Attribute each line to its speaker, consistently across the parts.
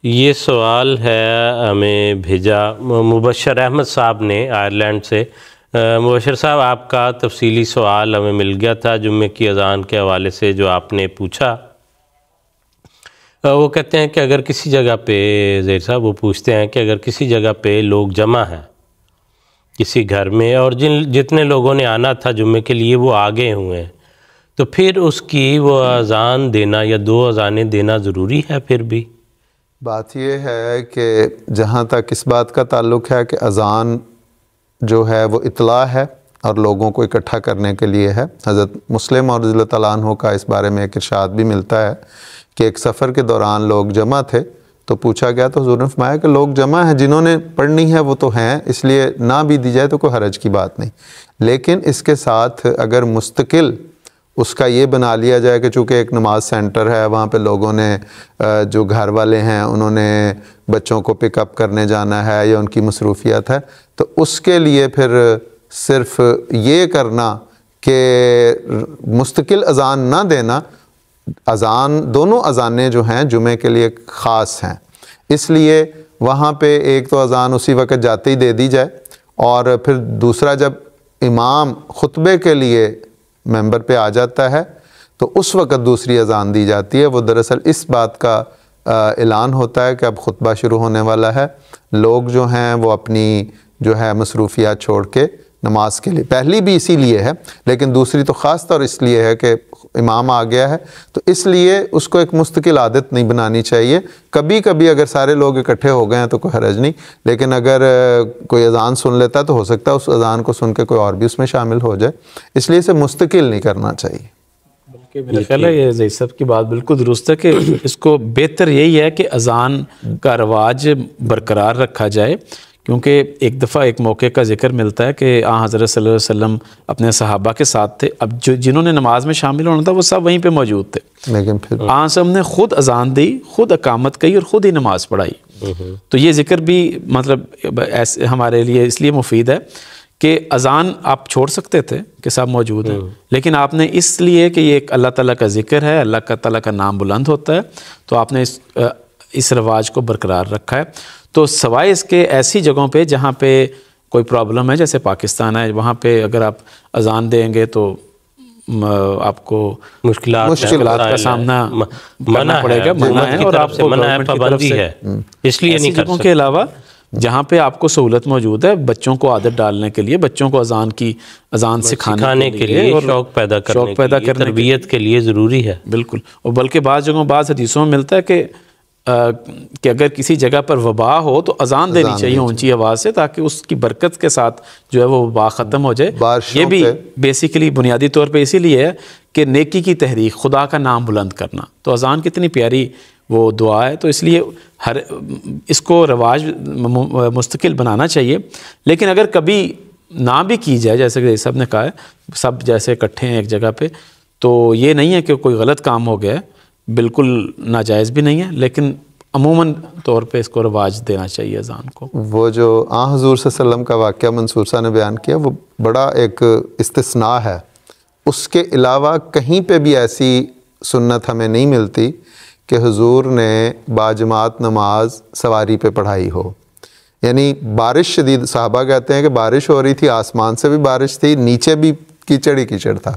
Speaker 1: یہ سوال ہے ہمیں بھیجا مبشر احمد صاحب نے آئرلینڈ سے۔ مبشر صاحب، آپ کا تفصیلی سوال ہمیں مل گیا تھا جمعے کی اذان کے حوالے سے جو آپ نے پوچھا۔ وہ کہتے ہیں کہ اگر کسی جگہ پہ زہیر صاحب وہ پوچھتے ہیں کہ اگر کسی جگہ پہ لوگ جمع ہیں کسی گھر میں اور جتنے لوگوں نے آنا تھا جمعے کے لیے وہ آگے ہوئے ہیں، تو پھر اس کی وہ اذان دینا یا 2 اذانیں دینا ضروری ہے؟ پھر بھی
Speaker 2: بات یہ ہے کہ جہاں تک اس بات کا تعلق ہے کہ اذان جو ہے وہ اطلاع ہے اور لوگوں کو اکٹھا کرنے کے لیے ہے۔ حضرت مسلم اور رضی اللہ تعالیٰ عنہ کا اس بارے میں ایک ارشاد بھی ملتا ہے کہ ایک سفر کے دوران لوگ جمع تھے تو پوچھا گیا تو حضور نے فرمایا کہ لوگ جمع ہیں، جنہوں نے پڑھنی ہے وہ تو ہیں، اس لیے نہ بھی دی جائے تو کوئی حرج کی بات نہیں۔ لیکن اس کے ساتھ اگر مستقل اس کا یہ بنا لیا جائے کہ چونکہ ایک نماز سینٹر ہے، وہاں پہ لوگوں نے جو گھر والے ہیں انہوں نے بچوں کو پک اپ کرنے جانا ہے یا ان کی مصروفیات ہے، تو اس کے لیے پھر صرف یہ کرنا کہ مستقل اذان نہ دینا، اذان دونوں اذانیں جو ہیں جمعے کے لیے خاص ہیں، اس لیے وہاں پہ ایک تو اذان اسی وقت جاتے ہی دے دی جائے، اور پھر دوسرا جب امام خطبے کے لیے ممبر پہ آ جاتا ہے تو اس وقت دوسری اذان دی جاتی ہے۔ وہ دراصل اس بات کا اعلان ہوتا ہے کہ اب خطبہ شروع ہونے والا ہے، لوگ جو ہیں وہ اپنی جو ہے مصروفیات چھوڑ کے نماز کے لیے، پہلی بھی اسی لیے ہے لیکن دوسری تو خاص طور اس لیے ہے کہ امام آ گیا ہے، تو اس لیے اس کو ایک مستقل عادت نہیں بنانی چاہیے۔ کبھی کبھی اگر سارے لوگ اکٹھے ہو گئے ہیں تو کوئی حرج نہیں، لیکن اگر کوئی اذان سن لیتا ہے تو ہو سکتا ہے اس اذان کو سن کے کوئی اور بھی اس میں شامل ہو جائے، اس لیے اسے مستقل نہیں کرنا چاہیے۔
Speaker 3: بلکہ میرا خیال ہے یہ زید صاحب کی بات بالکل درست ہے کہ اس کو بہتر یہی ہے کہ اذان کا رواج برقرار رکھا جائے، کیونکہ ایک دفعہ ایک موقع کا ذکر ملتا ہے کہ حضرت صلی اللہ علیہ وسلم اپنے صحابہ کے ساتھ تھے، اب جنہوں نے نماز میں شامل ہونا تھا وہ سب وہیں پہ موجود تھے،
Speaker 2: لیکن پھر
Speaker 3: ہم نے خود اذان دی، خود اقامت کی اور خود ہی نماز پڑھائی۔ تو یہ ذکر بھی مطلب ایسے ہمارے لیے اس لیے مفید ہے کہ اذان آپ چھوڑ سکتے تھے کہ سب موجود ہیں، لیکن آپ نے اس لیے کہ یہ ایک اللہ تعالیٰ کا ذکر ہے، اللہ تعالیٰ کا نام بلند ہوتا ہے، تو آپ نے اس رواج کو برقرار رکھا ہے۔ تو سوائے اس کے ایسی جگہوں پہ جہاں پہ کوئی پرابلم ہے، جیسے پاکستان ہے، وہاں پہ اگر آپ اذان دیں گے تو آپ کو مشکلات کا سامنا کرنا پڑے گا، منع ہے، اور آپ کو گورنمنٹ کی طرف سے
Speaker 1: اس لیے نہیں کر
Speaker 3: جگہوں کے علاوہ جہاں پہ آپ کو سہولت موجود ہے بچوں کو عادت ڈالنے کے لیے، بچوں کو اذان سکھانے کے لیے،
Speaker 1: شوق پیدا کرنے، تربیت کے لیے ضروری ہے۔
Speaker 3: بالکل، اور بلکہ بعض جگہوں بعض حدیثوں میں ملتا ہے کہ اگر کسی جگہ پر وبا ہو تو اذان دینی چاہیے اونچی آواز سے، تاکہ اس کی برکت کے ساتھ جو ہے وہ وبا ختم ہو جائے۔ یہ بھی بیسیکلی بنیادی طور پہ اسی لیے ہے کہ نیکی کی تحریک، خدا کا نام بلند کرنا، تو اذان کتنی پیاری وہ دعا ہے، تو اس لیے اس کو رواج مستقل بنانا چاہیے۔ لیکن اگر کبھی نہ بھی کی جائے، جیسے کہ سب نے کہا ہے، سب جیسے اکٹھے ہیں ایک جگہ پہ، تو یہ نہیں ہے کہ کوئی غلط کام ہو گیا ہے، بالکل ناجائز بھی نہیں ہے، لیکن عموماً طور پہ اس کو رواج دینا چاہیے اذان کو۔
Speaker 2: وہ جو حضور صلی اللہ علیہ وسلم کا واقعہ منصور صاحب نے بیان کیا وہ بڑا ایک استثناء ہے، اس کے علاوہ کہیں پہ بھی ایسی سنت ہمیں نہیں ملتی کہ حضور نے باجماعت نماز سواری پہ پڑھائی ہو۔ یعنی بارش شدید، صحابہ کہتے ہیں کہ بارش ہو رہی تھی، آسمان سے بھی بارش تھی، نیچے بھی کیچڑ ہی کیچڑ تھا،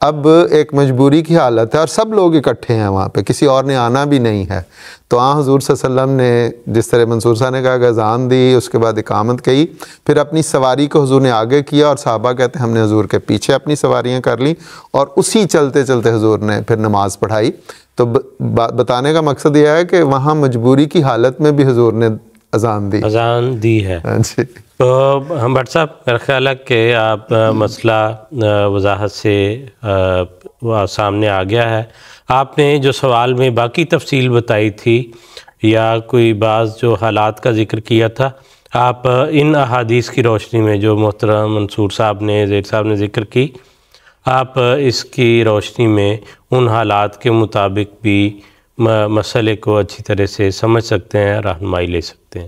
Speaker 2: اب ایک مجبوری کی حالت ہے اور سب لوگ اکٹھے ہیں وہاں پہ، کسی اور نے آنا بھی نہیں ہے، تو حضور صلی اللہ علیہ وسلم نے جس طرح منصور صاحب نے کہا کہ اذان دی، اس کے بعد اقامت کی، پھر اپنی سواری کو حضور نے آگے کیا، اور صحابہ کہتے ہیں ہم نے حضور کے پیچھے اپنی سواریاں کر لیں، اور اسی چلتے چلتے حضور نے پھر نماز پڑھائی۔ تو بتانے کا مقصد یہ ہے کہ وہاں مجبوری کی حالت میں بھی حضور نے اذان دی
Speaker 1: ہے۔ تو ہم بٹ صاحب میرا خیال ہے کہ آپ مسئلہ وضاحت سے سامنے آ گیا ہے۔ آپ نے جو سوال میں باقی تفصیل بتائی تھی یا کوئی بعض جو حالات کا ذکر کیا تھا، آپ ان احادیث کی روشنی میں جو محترم منصور صاحب نے، زید صاحب نے ذکر کی، آپ اس کی روشنی میں ان حالات کے مطابق بھی مسئلے کو اچھی طرح سے سمجھ سکتے ہیں، رہنمائی لے سکتے ہیں۔